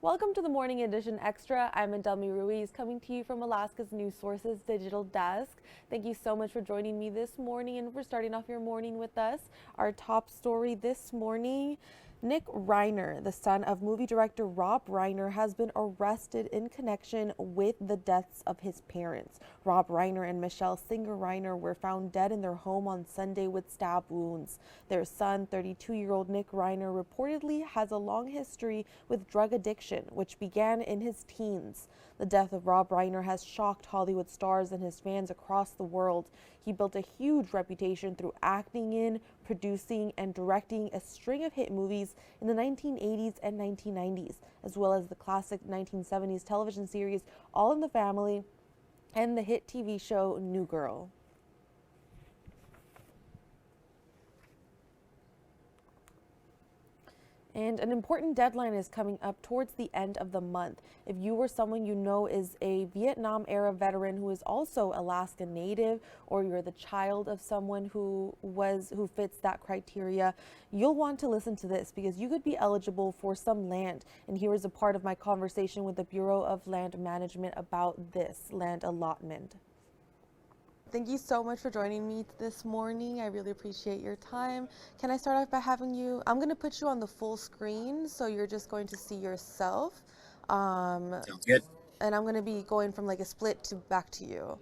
Welcome to the Morning Edition Extra. I'm Adelmi Ruiz, coming to you from Alaska's News Sources digital desk. Thank you so much for joining me this morning and for starting off your morning with us. Our top story this morning: Nick Reiner, the son of movie director Rob Reiner, has been arrested in connection with the deaths of his parents. Rob Reiner and Michelle Singer Reiner were found dead in their home on Sunday with stab wounds. Their son, 32-year-old Nick Reiner, reportedly has a long history with drug addiction, which began in his teens. The death of Rob Reiner has shocked Hollywood stars and his fans across the world. He built a huge reputation through acting in, producing, and directing a string of hit movies in the 1980s and 1990s, as well as the classic 1970s television series All in the Family and the hit TV show New Girl. And an important deadline is coming up towards the end of the month. If you or someone you know is a Vietnam era veteran who is also Alaska Native, or you're the child of someone who fits that criteria, you'll want to listen to this because you could be eligible for some land. And here is a part of my conversation with the Bureau of Land Management about this land allotment. Thank you so much for joining me this morning. I really appreciate your time. Can I start off by having you, I'm going to put you on the full screen, so you're just going to see yourself. Sounds good. And I'm going to be going from like a split to back to you.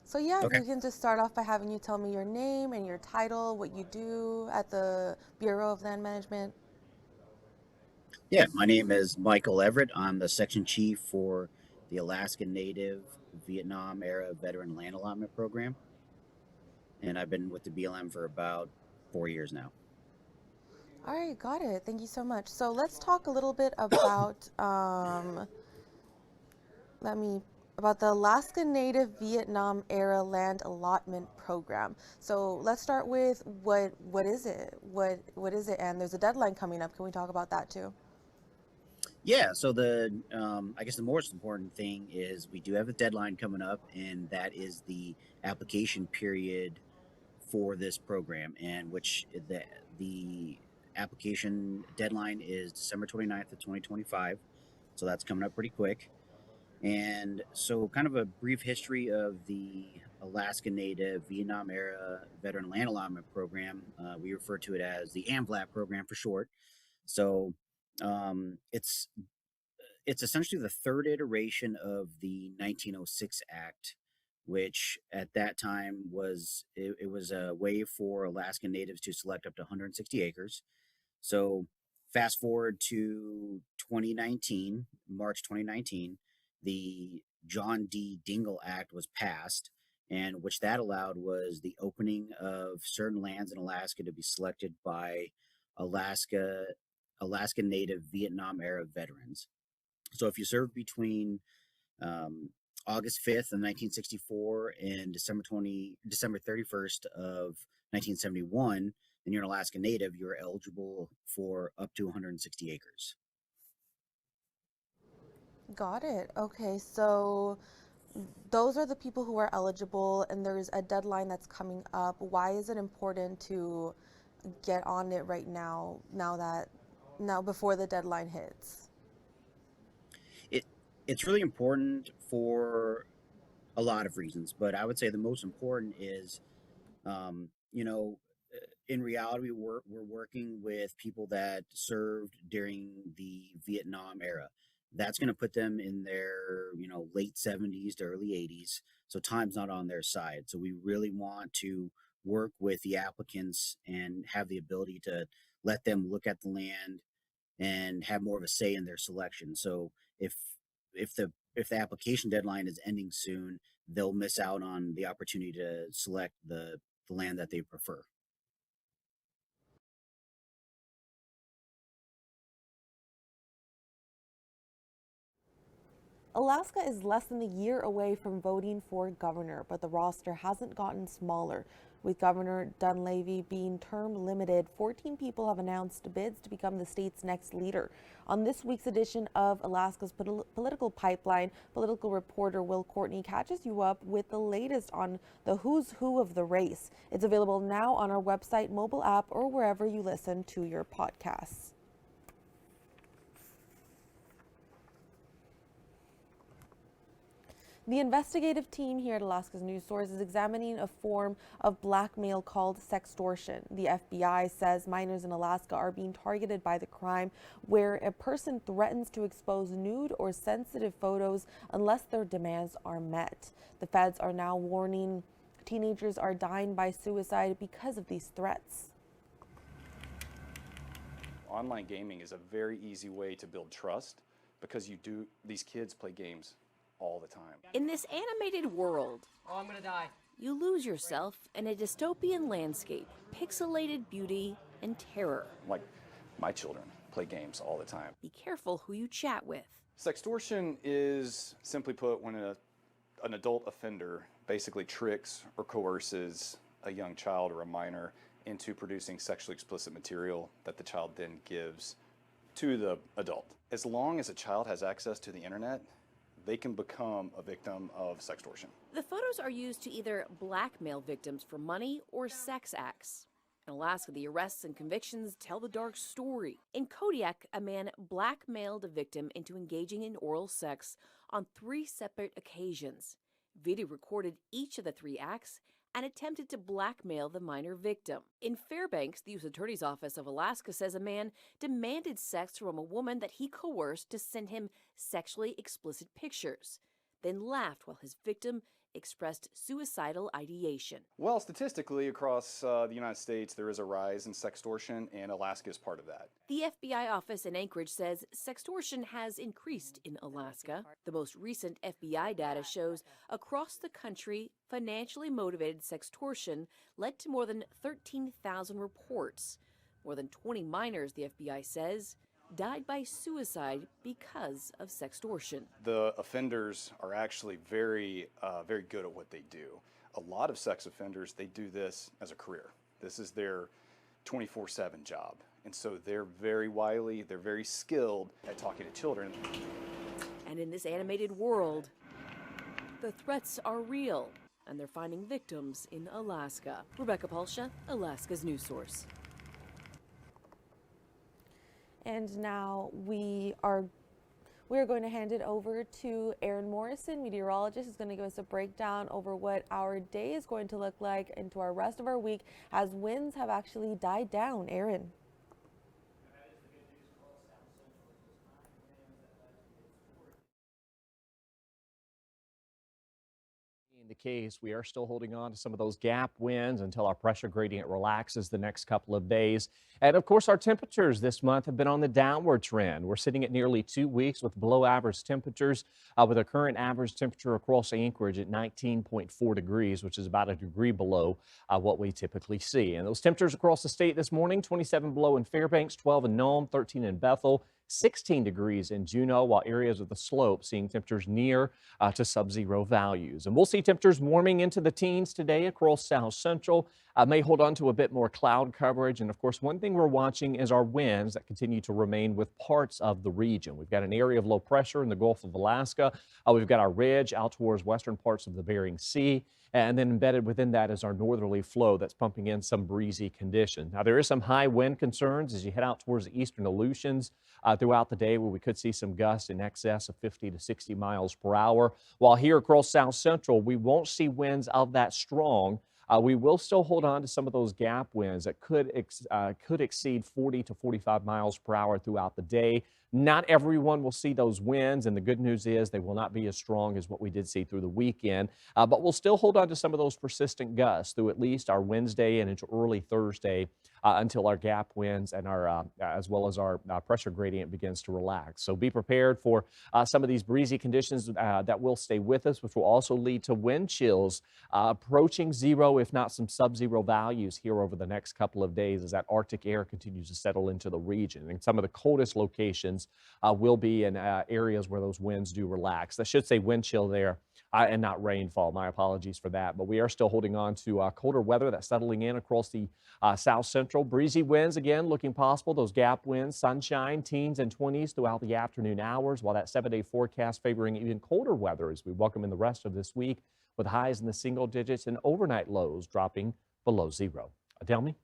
So yeah, if Okay. you can just start off by having you tell me your name and your title, what you do at the Bureau of Land Management. Yeah, my name is Michael Everett. I'm the section chief for the Alaska Native Vietnam era Veteran Land Allotment Program, and I've been with the BLM for about 4 years now. All right, got it. Thank you so much. So let's talk a little bit about let me about the Alaska Native Vietnam era land allotment program. So let's start with what is it? What is it? And there's a deadline coming up. Can we talk about that too? Yeah, so the I guess the most important thing is we do have a deadline coming up, and that is the application period for this program, and which the application deadline is December 29th of 2025. So that's coming up pretty quick. And so, kind of a brief history of the Alaska Native Vietnam era Veteran Land Allotment Program. We refer to it as the AMVLAP program for short. So, um, it's it's essentially the third iteration of the 1906 Act, which at that time it was a way for Alaska Natives to select up to 160 acres. So fast forward to 2019, March 2019, the John D. Dingell Act was passed, and which that allowed was the opening of certain lands in Alaska to be selected by Alaska Alaska Native Vietnam era veterans. So if you served between um, August 5th of 1964 and December 31st of 1971, and you're an Alaska Native, you're eligible for up to 160 acres. Got it. Okay, so those are the people who are eligible, and there's a deadline that's coming up. Why is it important to get on it right now, now before the deadline hits? It it's really important for a lot of reasons, but I would say the most important is, um, you know, in reality, we're working with people that served during the Vietnam era. That's going to put them in their, late 70s to early 80s. So time's not on their side. So we really want to work with the applicants and have the ability to let them look at the land and have more of a say in their selection. So if the application deadline is ending soon, they'll miss out on the opportunity to select the land that they prefer. Alaska is less than a year away from voting for governor, but the roster hasn't gotten smaller. With Governor Dunleavy being term limited, 14 people have announced bids to become the state's next leader. On this week's edition of Alaska's Political Pipeline, political reporter Will Courtney catches you up with the latest on the who's who of the race. It's available now on our website, mobile app, or wherever you listen to your podcasts. The investigative team here at Alaska's News Source is examining a form of blackmail called sextortion. The FBI says minors in Alaska are being targeted by the crime, where a person threatens to expose nude or sensitive photos unless their demands are met. The feds are now warning teenagers are dying by suicide because of these threats. Online gaming is a very easy way to build trust because these kids play games all the time. In this animated world, Oh, I'm gonna die. you lose yourself in a dystopian landscape, pixelated beauty and terror. Like, my children play games all the time. Be careful who you chat with. Sextortion is, simply put, when an adult offender basically tricks or coerces a young child or a minor into producing sexually explicit material that the child then gives to the adult. As long as a child has access to the internet, they can become a victim of sextortion. The photos are used to either blackmail victims for money or sex acts. In Alaska, the arrests and convictions tell the dark story. In Kodiak, a man blackmailed a victim into engaging in oral sex on 3 separate occasions. Video recorded each of the 3 acts and attempted to blackmail the minor victim. In Fairbanks, the U.S. Attorney's Office of Alaska says a man demanded sex from a woman that he coerced to send him sexually explicit pictures, then laughed while his victim expressed suicidal ideation. Well, statistically, across the United States, there is a rise in sextortion, and Alaska is part of that. The FBI office in Anchorage says sextortion has increased in Alaska. The most recent FBI data shows across the country, financially motivated sextortion led to more than 13,000 reports. More than 20 minors, the FBI says, died by suicide because of sextortion. The offenders are actually very good at what they do. A lot of sex offenders, they do this as a career. This is their 24/7 job. And so they're very wily, they're very skilled at talking to children. And in this animated world, the threats are real, and they're finding victims in Alaska. Rebecca Palsha, Alaska's News Source. And now we are going to hand it over to Aaron Morrison, meteorologist, who's going to give us a breakdown over what our day is going to look like into our rest of our week as winds have actually died down. Aaron. The case, we are still holding on to some of those gap winds until our pressure gradient relaxes the next couple of days. And of course, our temperatures this month have been on the downward trend. We're sitting at nearly 2 weeks with below average temperatures, with a current average temperature across Anchorage at 19.4 degrees, which is about a degree below what we typically see. And those temperatures across the state this morning: 27 below in Fairbanks, 12 in Nome, 13 in Bethel, 16 degrees in Juneau, while areas of the slope seeing temperatures near to sub-zero values. And we'll see temperatures warming into the teens today across South Central. May hold on to a bit more cloud coverage. And of course, one thing we're watching is our winds that continue to remain with parts of the region. We've got an area of low pressure in the Gulf of Alaska. We've got our ridge out towards western parts of the Bering Sea. And then embedded within that is our northerly flow that's pumping in some breezy conditions. Now, there is some high wind concerns as you head out towards the eastern Aleutians throughout the day, where we could see some gusts in excess of 50 to 60 miles per hour. While here across South Central, we won't see winds of that strong. We will still hold on to some of those gap winds that could exceed 40 to 45 miles per hour throughout the day. Not everyone will see those winds, and the good news is they will not be as strong as what we did see through the weekend, but we'll still hold on to some of those persistent gusts through at least our Wednesday and into early Thursday until our gap winds and our as well as our pressure gradient begins to relax. So be prepared for some of these breezy conditions that will stay with us, which will also lead to wind chills approaching zero, if not some sub-zero values here over the next couple of days as that Arctic air continues to settle into the region. And some of the coldest locations will be in areas where those winds do relax. I should say wind chill there and not rainfall. My apologies for that. But we are still holding on to colder weather that's settling in across the South Central. Breezy winds again looking possible. Those gap winds, sunshine, teens and 20s throughout the afternoon hours, while that 7-day forecast favoring even colder weather as we welcome in the rest of this week with highs in the single digits and overnight lows dropping below zero. Adelmi?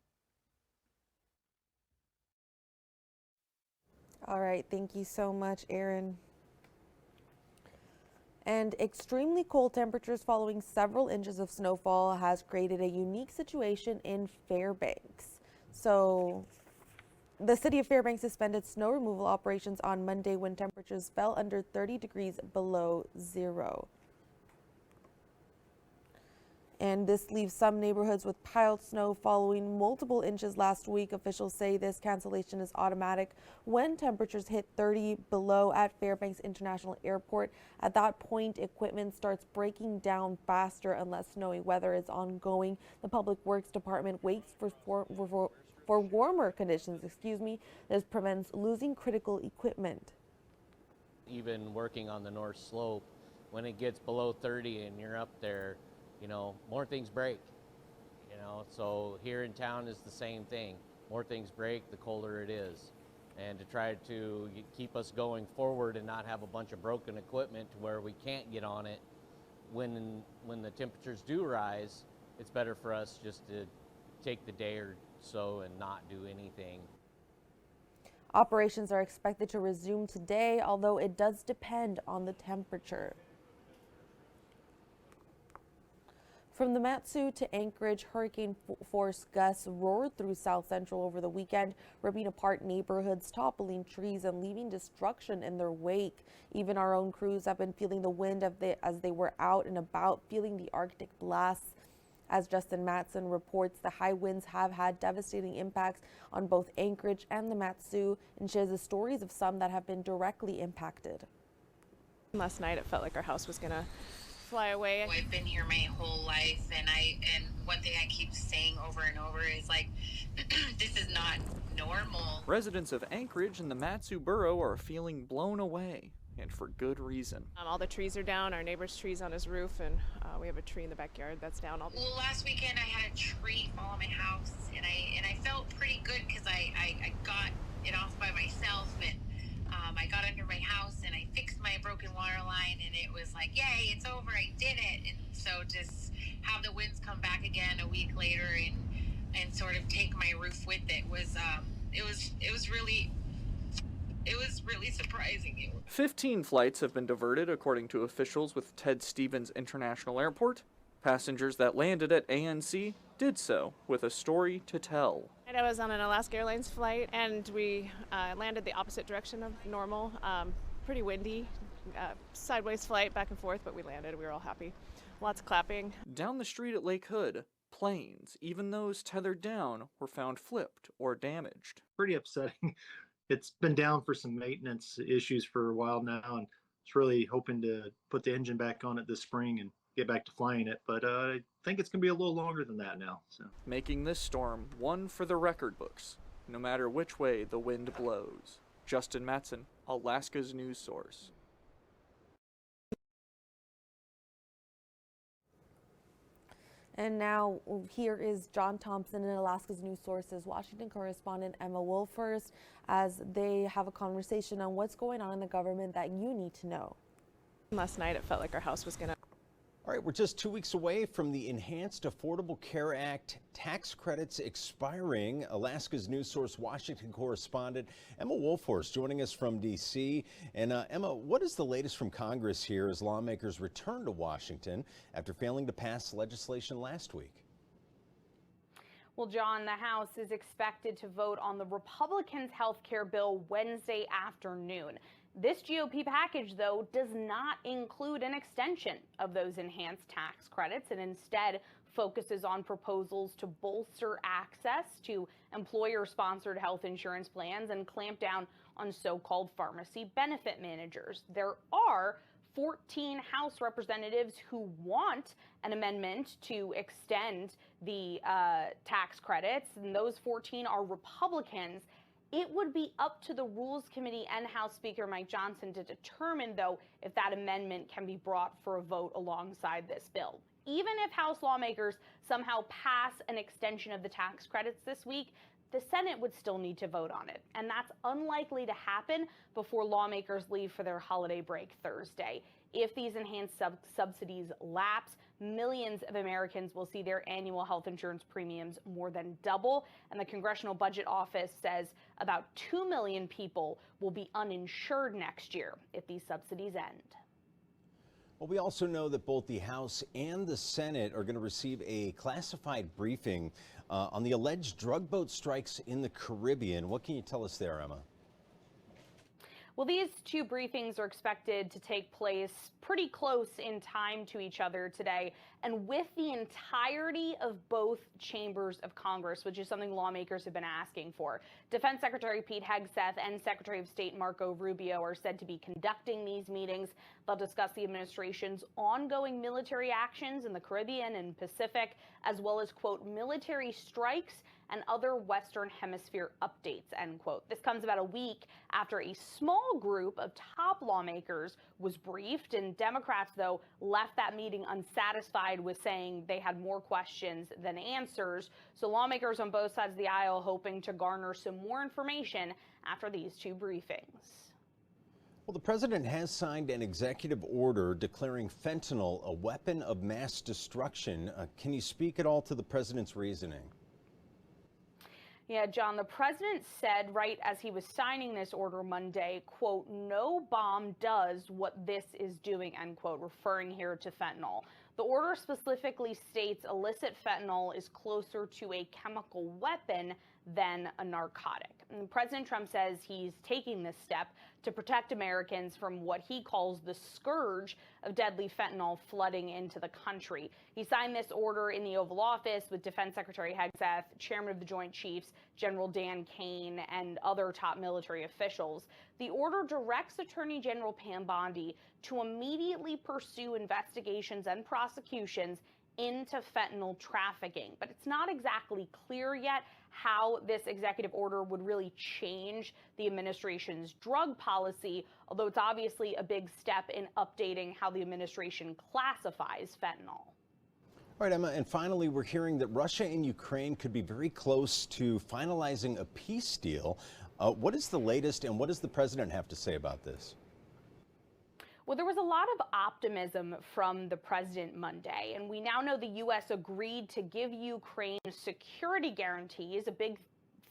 All right, thank you so much, Aaron. And extremely cold temperatures following several inches of snowfall has created a unique situation in Fairbanks. So the city of Fairbanks suspended snow removal operations on Monday when temperatures fell under 30 degrees below zero. And this leaves some neighborhoods with piled snow following multiple inches last week. Officials say this cancellation is automatic when temperatures hit 30 below at Fairbanks International Airport. At that point, equipment starts breaking down faster unless snowy weather is ongoing. The Public Works Department waits for warmer conditions, This prevents losing critical equipment. Even working on the north slope, when it gets below 30 and you're up there, more things break, so here in town is the same thing. More things break, the colder it is. And to try to keep us going forward and not have a bunch of broken equipment to where we can't get on it, when the temperatures do rise, it's better for us just to take the day or so and not do anything. Operations are expected to resume today, although it does depend on the temperature. From the Mat-Su to Anchorage, hurricane force gusts roared through South Central over the weekend, ripping apart neighborhoods, toppling trees, and leaving destruction in their wake. Even our own crews have been feeling the wind as they were out and about, feeling the Arctic blasts. As Justin Matson reports, the high winds have had devastating impacts on both Anchorage and the Mat-Su, and shares the stories of some that have been directly impacted. Last night it felt like our house was gonna fly away. I've been here my whole life, and one thing I keep saying over and over is like, this is not normal. Residents of Anchorage and the Mat-Su borough are feeling blown away, and for good reason. All the trees are down. Our neighbor's tree's on his roof, and we have a tree in the backyard that's down. Well, last weekend I had a tree fall on my house, and I felt pretty good because I got it off by myself, and I got under my house and I fixed my broken water line, and it was like, yay, it's over, I did it. And so just have the winds come back again a week later and sort of take my roof with it was really surprising. 15 flights have been diverted, according to officials with Ted Stevens International Airport. Passengers that landed at ANC did so with a story to tell. I was on an Alaska Airlines flight, and we landed the opposite direction of normal. Pretty windy, sideways flight back and forth, but we landed. We were all happy. Lots of clapping. Down the street at Lake Hood, planes, even those tethered down, were found flipped or damaged. Pretty upsetting. It's been down for some maintenance issues for a while now, and it's really hoping to put the engine back on it this spring and get back to flying it, but I think it's going to be a little longer than that now. So, making this storm one for the record books, no matter which way the wind blows. Justin Matson, Alaska's news source. And now here is John Thompson and Alaska's News Source's Washington correspondent Emma Wolfers as they have a conversation on what's going on in the government that you need to know. Last night it felt like our house was gonna. All right, we're just 2 weeks away from the Enhanced Affordable Care Act tax credits expiring. Alaska's News Source Washington correspondent Emma Wolfers joining us from D.C. And Emma, what is the latest from Congress here as lawmakers return to Washington after failing to pass legislation last week? Well, John, the House is expected to vote on the Republicans' health care bill Wednesday afternoon. This GOP package, though, does not include an extension of those enhanced tax credits and instead focuses on proposals to bolster access to employer-sponsored health insurance plans and clamp down on so-called pharmacy benefit managers. There are 14 House representatives who want an amendment to extend the tax credits, and those 14 are Republicans. It would be up to the Rules Committee and House Speaker Mike Johnson to determine, though, if that amendment can be brought for a vote alongside this bill. Even if House lawmakers somehow pass an extension of the tax credits this week, the Senate would still need to vote on it, and that's unlikely to happen before lawmakers leave for their holiday break Thursday. If these enhanced subsidies lapse, millions of Americans will see their annual health insurance premiums more than double, and the Congressional Budget Office says about 2 million people will be uninsured next year if these subsidies end. Well, we also know that both the House and the Senate are going to receive a classified briefing on the alleged drug boat strikes in the Caribbean. What can you tell us there, Emma? Well, these two briefings are expected to take place pretty close in time to each other today, and with the entirety of both chambers of Congress, which is something lawmakers have been asking for. Defense Secretary Pete Hegseth and Secretary of State Marco Rubio are said to be conducting these meetings. They'll discuss the administration's ongoing military actions in the Caribbean and Pacific, as well as, quote, military strikes and other Western Hemisphere updates, end quote. This comes about a week after a small group of top lawmakers was briefed, and Democrats, though, left that meeting unsatisfied with saying they had more questions than answers. So lawmakers on both sides of the aisle hoping to garner some more information after these two briefings. Well, the president has signed an executive order declaring fentanyl a weapon of mass destruction. Can you speak at all to the president's reasoning? Yeah, John, the president said right as he was signing this order Monday, quote, no bomb does what this is doing, end quote, referring here to fentanyl. The order specifically states illicit fentanyl is closer to a chemical weapon than a narcotic. And President Trump says he's taking this step to protect Americans from what he calls the scourge of deadly fentanyl flooding into the country. He signed this order in the Oval Office with Defense Secretary Hegseth, Chairman of the Joint Chiefs, General Dan Kane, and other top military officials. The order directs Attorney General Pam Bondi to immediately pursue investigations and prosecutions into fentanyl trafficking. But it's not exactly clear yet how this executive order would really change the administration's drug policy, although it's obviously a big step in updating how the administration classifies fentanyl. All right, Emma, and finally, we're hearing that Russia and Ukraine could be very close to finalizing a peace deal. What is the latest, and what does the president have to say about this? Well, there was a lot of optimism from the president Monday, and we now know the U.S. agreed to give Ukraine security guarantees, a big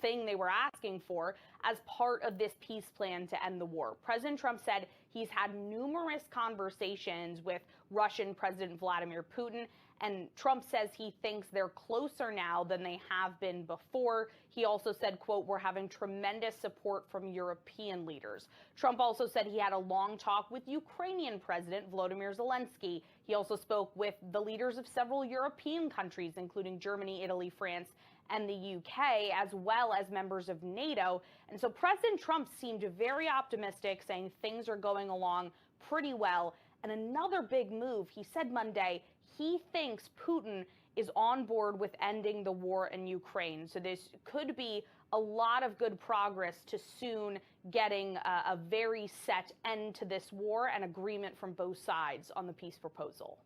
thing they were asking for, as part of this peace plan to end the war. President Trump said he's had numerous conversations with Russian President Vladimir Putin, and Trump says he thinks they're closer now than they have been before. He also said, quote, we're having tremendous support from European leaders. Trump also said he had a long talk with Ukrainian President Volodymyr Zelensky. He also spoke with the leaders of several European countries, including Germany, Italy, France, and the UK, as well as members of NATO. And so President Trump seemed very optimistic, saying things are going along pretty well. And another big move, he said Monday, he thinks Putin is on board with ending the war in Ukraine. So this could be a lot of good progress to soon getting a very set end to this war and agreement from both sides on the peace proposal.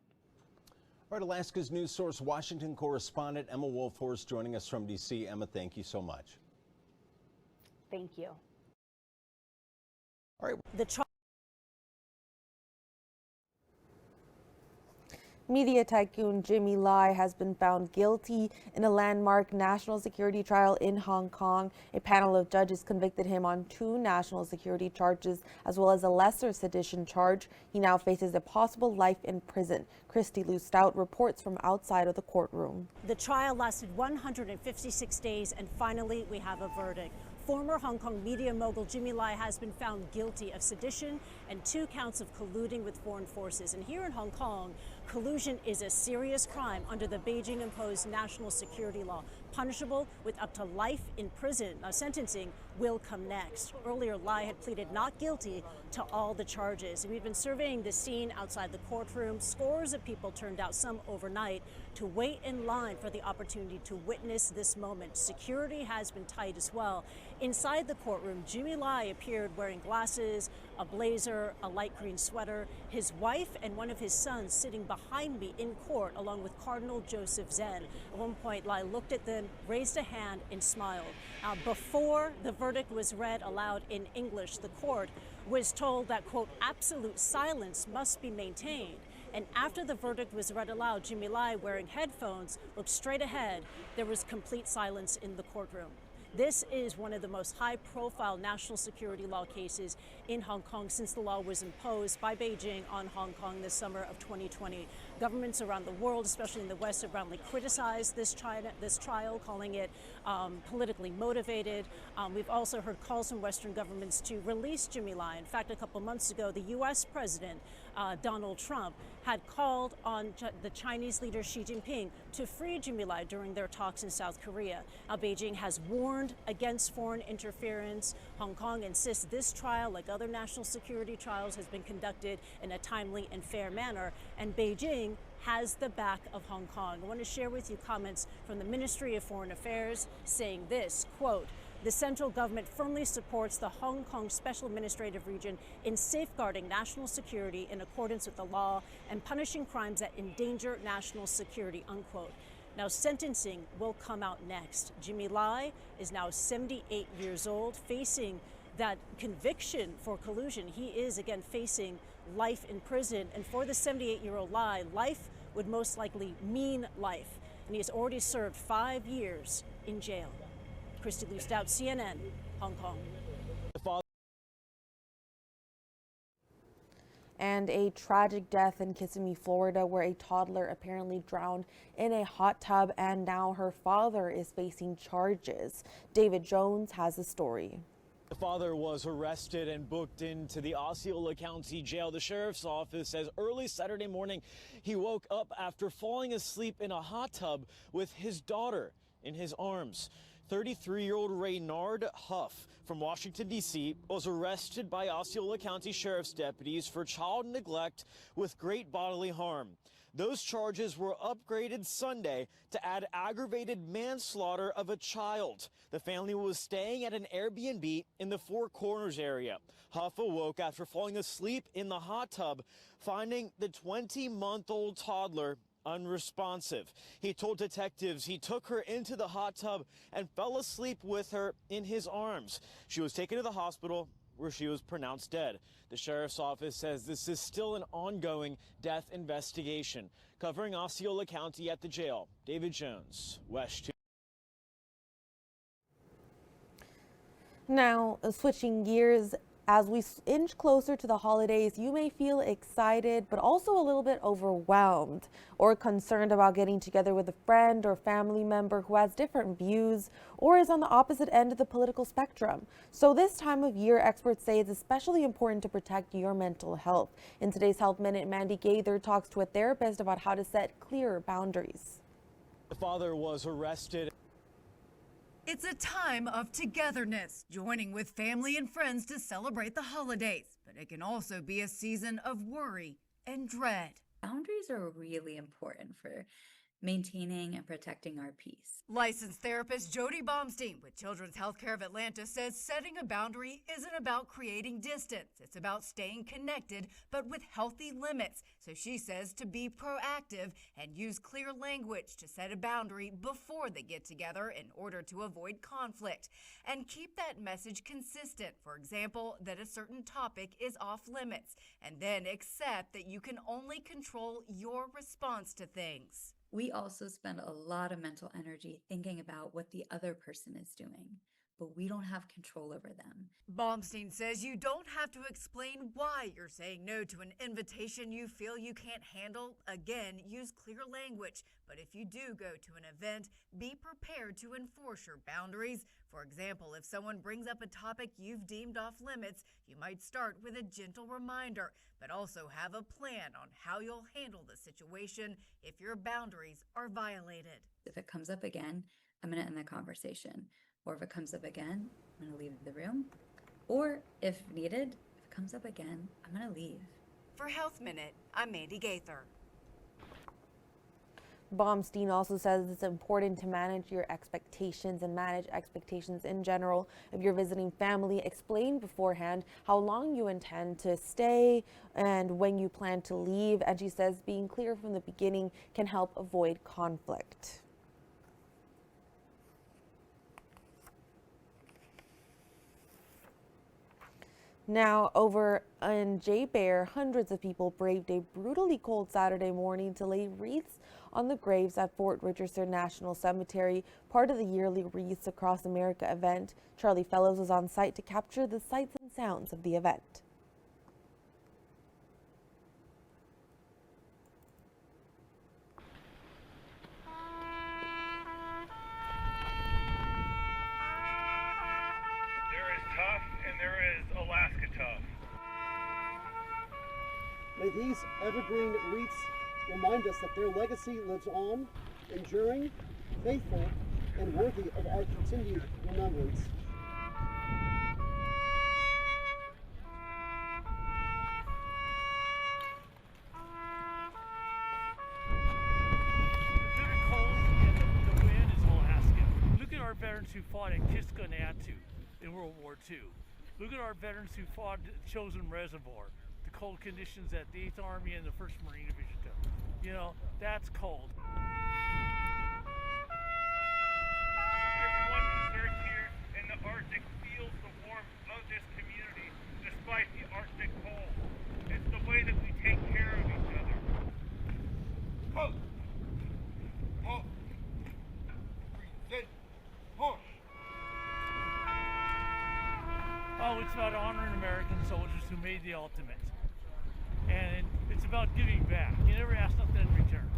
All right, Alaska's news source, Washington correspondent Emma Wolfhorst joining us from D.C. Emma, thank you so much. Thank you. All right. Media tycoon Jimmy Lai has been found guilty in a landmark national security trial in Hong Kong. A panel of judges convicted him on 2 national security charges as well as a lesser sedition charge. He now faces a possible life in prison. Christy Lou Stout reports from outside of the courtroom. The trial lasted 156 days and finally we have a verdict. Former Hong Kong media mogul Jimmy Lai has been found guilty of sedition and 2 counts of colluding with foreign forces. And here in Hong Kong, collusion is a serious crime under the Beijing-imposed national security law, punishable with up to life in prison. Sentencing will come next. Earlier, Lai had pleaded not guilty to all the charges. We've been surveying the scene outside the courtroom. Scores of people turned out, some overnight, to wait in line for the opportunity to witness this moment. Security has been tight as well. Inside the courtroom, Jimmy Lai appeared wearing glasses, a blazer, a light green sweater. His wife and one of his sons sitting behind me in court, along with Cardinal Joseph Zen. At one point, Lai looked at them, raised a hand, and smiled. Before the verdict was read aloud in English, the court was told that, quote, absolute silence must be maintained. And after the verdict was read aloud, Jimmy Lai, wearing headphones, looked straight ahead. There was complete silence in the courtroom. This is one of the most high-profile national security law cases in Hong Kong since the law was imposed by Beijing on Hong Kong this summer of 2020. Governments around the world, especially in the West, have roundly criticized this trial, calling it politically motivated. We've also heard calls from Western governments to release Jimmy Lai. In fact, a couple months ago, the U.S. President Donald Trump had called on the Chinese leader Xi Jinping to free Jimmy Lai during their talks in South Korea. Now, Beijing has warned against foreign interference. Hong Kong insists this trial, like other national security trials, has been conducted in a timely and fair manner, and Beijing has the back of Hong Kong. I want to share with you comments from the Ministry of Foreign Affairs saying this, quote, "The central government firmly supports the Hong Kong Special Administrative Region in safeguarding national security in accordance with the law and punishing crimes that endanger national security," unquote. Now, sentencing will come out next. Jimmy Lai is now 78 years old, facing that conviction for collusion. He is, again, facing life in prison. And for the 78-year-old Lai, life would most likely mean life. And he has already served 5 years in jail. Christy Liu Stout, CNN, Hong Kong. And a tragic death in Kissimmee, Florida, where a toddler apparently drowned in a hot tub, and now her father is facing charges. David Jones has the story. The father was arrested and booked into the Osceola County Jail. The sheriff's office says early Saturday morning he woke up after falling asleep in a hot tub with his daughter in his arms. 33-year-old Raynard Huff from Washington, D.C. was arrested by Osceola County Sheriff's deputies for child neglect with great bodily harm. Those charges were upgraded Sunday to add aggravated manslaughter of a child. The family was staying at an Airbnb in the Four Corners area. Huff awoke after falling asleep in the hot tub, finding the 20-month-old toddler unresponsive. He told detectives he took her into the hot tub and fell asleep with her in his arms. She was taken to the hospital where she was pronounced dead. The sheriff's office says this is still an ongoing death investigation. Covering Osceola County at the jail, David Jones, West 2. Now, switching gears, as we inch closer to the holidays, you may feel excited, but also a little bit overwhelmed or concerned about getting together with a friend or family member who has different views or is on the opposite end of the political spectrum. So this time of year, experts say it's especially important to protect your mental health. In today's Health Minute, Mandy Gaither talks to a therapist about how to set clearer boundaries. The father was arrested. It's a time of togetherness, joining with family and friends to celebrate the holidays, but it can also be a season of worry and dread. Boundaries are really important for maintaining and protecting our peace. Licensed therapist Jody Baumstein with Children's Healthcare of Atlanta says setting a boundary isn't about creating distance. It's about staying connected, but with healthy limits. So she says to be proactive and use clear language to set a boundary before they get together in order to avoid conflict. And keep that message consistent. For example, that a certain topic is off limits, and then accept that you can only control your response to things. We also spend a lot of mental energy thinking about what the other person is doing, but we don't have control over them. Baumstein says you don't have to explain why you're saying no to an invitation you feel you can't handle. Again, use clear language, but if you do go to an event, be prepared to enforce your boundaries. For example, if someone brings up a topic you've deemed off limits, you might start with a gentle reminder, but also have a plan on how you'll handle the situation if your boundaries are violated. If it comes up again, I'm going to end the conversation. Or if it comes up again, I'm going to leave the room. Or if needed, if it comes up again, I'm going to leave. For Health Minute, I'm Mandy Gaither. Baumstein also says it's important to manage your expectations and manage expectations in general. If you're visiting family, explain beforehand how long you intend to stay and when you plan to leave. And she says being clear from the beginning can help avoid conflict. Now, over in Jay Bear, hundreds of people braved a brutally cold Saturday morning to lay wreaths on the graves at Fort Richardson National Cemetery, part of the yearly Wreaths Across America event. Charlie Fellows was on site to capture the sights and sounds of the event. May these evergreen wreaths remind us that their legacy lives on, enduring, faithful, and worthy of our continued remembrance. The bitter cold and the wind is Alaska. Look at our veterans who fought at Kiska Natu in World War II. Look at our veterans who fought at Chosin Reservoir. Cold conditions that the 8th Army and the 1st Marine Division took. You know, that's cold. Everyone who serves here in the Arctic feels the warmth of this community despite the Arctic cold. It's the way that we take care of each other. Push. Push. Breathe in. Push. Oh, it's about honoring American soldiers who made the ultimate. And it's about giving back. You never ask nothing in return.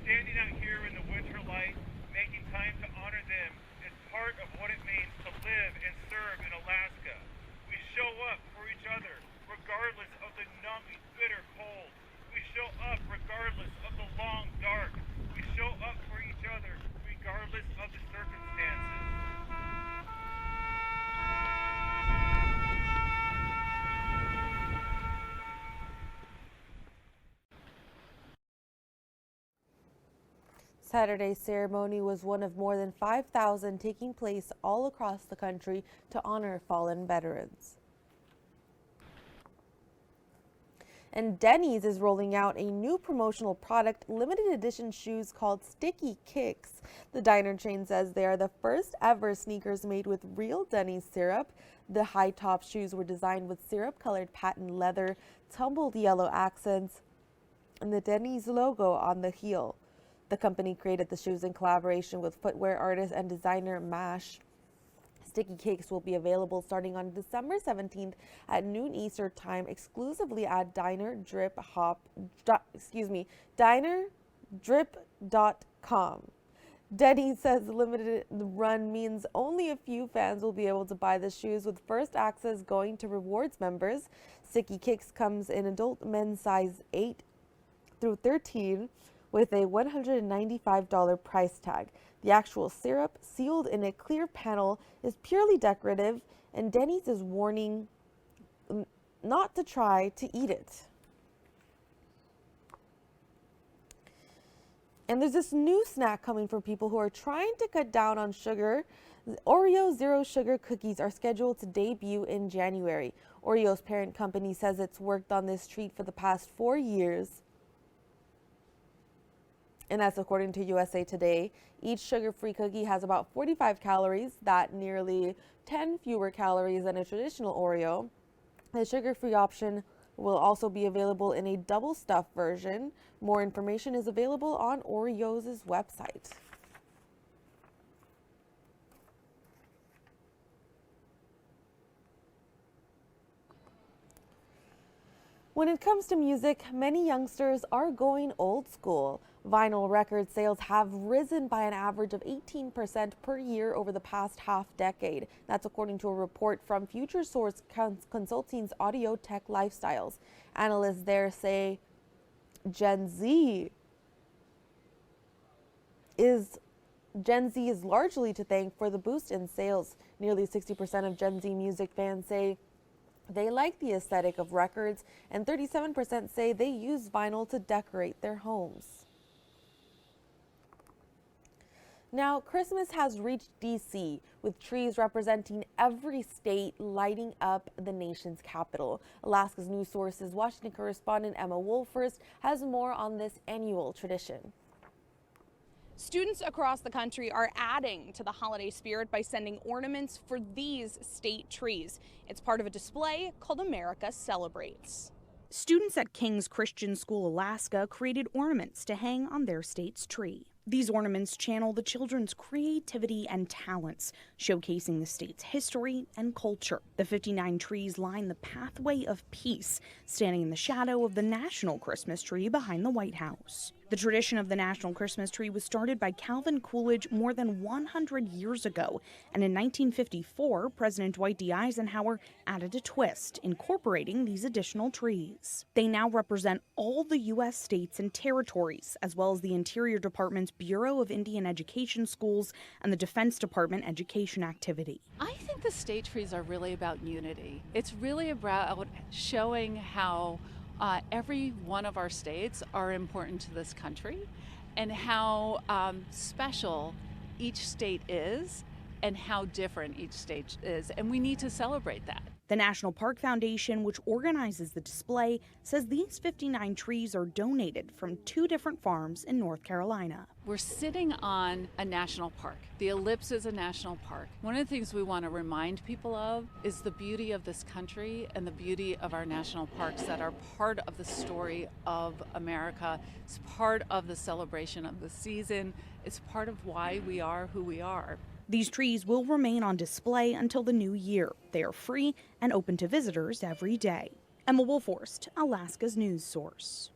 Standing out here in the winter light, making time to honor them is part of what it means to live and serve in Alaska. We show up for each other regardless of the numbing, bitter cold. We show up regardless of the long dark. We show up for each other regardless of the circumstances. Saturday's ceremony was one of more than 5,000 taking place all across the country to honor fallen veterans. And Denny's is rolling out a new promotional product, limited edition shoes called Sticky Kicks. The diner chain says they are the first ever sneakers made with real Denny's syrup. The high top shoes were designed with syrup colored patent leather, tumbled yellow accents, and the Denny's logo on the heel. The company created the shoes in collaboration with footwear artist and designer MASH. Sticky Cakes will be available starting on December 17th at noon Eastern Time, exclusively at dinerdrip.com. Denny says the limited run means only a few fans will be able to buy the shoes, with first access going to rewards members. Sticky Kicks comes in adult men's size 8 through 13. With a $195 price tag. The actual syrup, sealed in a clear panel, is purely decorative, and Denny's is warning not to try to eat it. And there's this new snack coming for people who are trying to cut down on sugar. Oreo Zero Sugar cookies are scheduled to debut in January. Oreo's parent company says it's worked on this treat for the past 4 years. And that's according to USA Today. Each sugar-free cookie has about 45 calories, that nearly 10 fewer calories than a traditional Oreo. The sugar-free option will also be available in a double stuffed version. More information is available on Oreo's website. When it comes to music, many youngsters are going old school. Vinyl record sales have risen by an average of 18% per year over the past half decade. That's according to a report from Future Source Consulting's Audio Tech Lifestyles. Analysts there say Gen Z is largely to thank for the boost in sales. Nearly 60% of Gen Z music fans say they like the aesthetic of records, and 37% say they use vinyl to decorate their homes. Now, Christmas has reached D.C., with trees representing every state lighting up the nation's capital. Alaska's News Source's Washington correspondent Emma Wolfers has more on this annual tradition. Students across the country are adding to the holiday spirit by sending ornaments for these state trees. It's part of a display called America Celebrates. Students at King's Christian School, Alaska, created ornaments to hang on their state's tree. These ornaments channel the children's creativity and talents, showcasing the state's history and culture. The 59 trees line the pathway of peace, standing in the shadow of the national Christmas tree behind the White House. The tradition of the national Christmas tree was started by Calvin Coolidge more than 100 years ago, and in 1954, President Dwight D. Eisenhower added a twist, incorporating these additional trees. They now represent all the U.S. states and territories, as well as the Interior Department's Bureau of Indian Education Schools and the Defense Department Education Activity. I think the state trees are really about unity. It's really about showing how every one of our states are important to this country and how special each state is and how different each state is, and we need to celebrate that. The National Park Foundation, which organizes the display, says these 59 trees are donated from 2 different farms in North Carolina. We're sitting on a national park. The Ellipse is a national park. One of the things we want to remind people of is the beauty of this country and the beauty of our national parks that are part of the story of America. It's part of the celebration of the season. It's part of why we are who we are. These trees will remain on display until the new year. They are free and open to visitors every day. Emma Wolforst, Alaska's news source.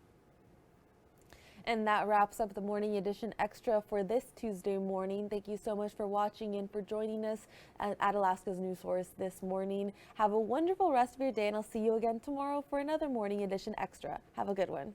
And that wraps up the Morning Edition Extra for this Tuesday morning. Thank you so much for watching and for joining us at Alaska's News Source this morning. Have a wonderful rest of your day, and I'll see you again tomorrow for another Morning Edition Extra. Have a good one.